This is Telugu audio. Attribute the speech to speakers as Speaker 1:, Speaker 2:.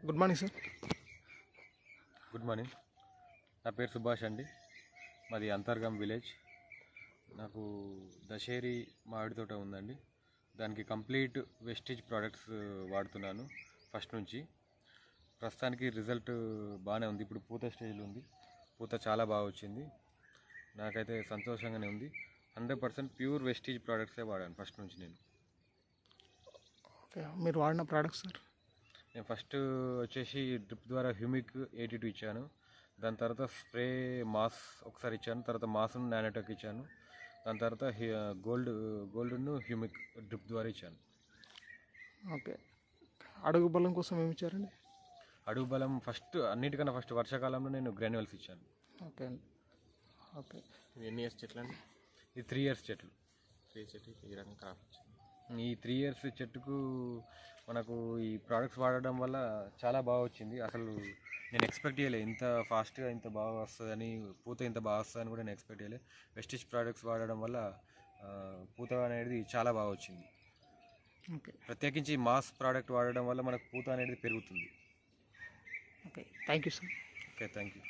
Speaker 1: Good morning sir.
Speaker 2: Good morning. నా పేరు సుభాష్ అండి. మాది అంతర్గం విలేజ్. నాకు దశేరి మామిడి తోట ఉందండి. దానికి కంప్లీట్ వెస్టేజ్ ప్రోడక్ట్స్ వాడుతున్నాను ఫస్ట్ నుంచి. ప్రస్తుతానికి రిజల్ట్ బాగానే ఉంది. ఇప్పుడు పూత స్టేజ్లో ఉంది. పూత చాలా బాగా వచ్చింది. నాకైతే సంతోషంగానే ఉంది. 100% ప్యూర్ వెస్టేజ్ ప్రోడక్ట్సే వాడాను ఫస్ట్ నుంచి నేను.
Speaker 1: ఓకే, మీరు వాడిన ప్రోడక్ట్స్ సార్?
Speaker 2: నేను ఫస్ట్ వచ్చేసి డ్రిప్ ద్వారా హ్యూమిక్ 82 ఇచ్చాను. దాని తర్వాత స్ప్రే మాస్ ఒకసారి ఇచ్చాను. తర్వాత మాస్ను నానోటెక్ ఇచ్చాను. దాని తర్వాత గోల్డ్ను హ్యూమిక్ డ్రిప్ ద్వారా ఇచ్చాను.
Speaker 1: ఓకే, అడుగు బలం కోసం ఏమి ఇచ్చారండి?
Speaker 2: అడుగు బలం అన్నిటికన్నా ఫస్ట్ వర్షాకాలంలో నేను గ్రాన్యువల్స్ ఇచ్చాను.
Speaker 1: ఓకే అండి. ఓకే,
Speaker 3: ఎన్ని ఇయర్స్ చెట్లు అండి?
Speaker 2: ఇది 3 years చెట్లు.
Speaker 3: 3 చెట్లు ఈ రకంగా క్రాప్ వచ్చింది.
Speaker 2: ఈ 3 years చెట్టుకు మనకు ఈ ప్రోడక్ట్స్ వాడడం వల్ల చాలా బాగా వచ్చింది. అసలు నేను ఎక్స్పెక్ట్ చేయలేదు ఇంత ఫాస్ట్గా ఇంత బాగా వస్తుందని, పూత ఇంత బాగా వస్తుందని కూడా నేను ఎక్స్పెక్ట్ చేయలేదు. వెస్టేజ్ ప్రోడక్ట్స్ వాడడం వల్ల పూత అనేది చాలా బాగా వచ్చింది.
Speaker 1: ఓకే,
Speaker 2: ప్రత్యేకించి మాస్ ప్రోడక్ట్ వాడడం వల్ల మనకు పూత అనేది పెరుగుతుంది.
Speaker 1: Okay, thank you sir.
Speaker 2: Okay, thank you.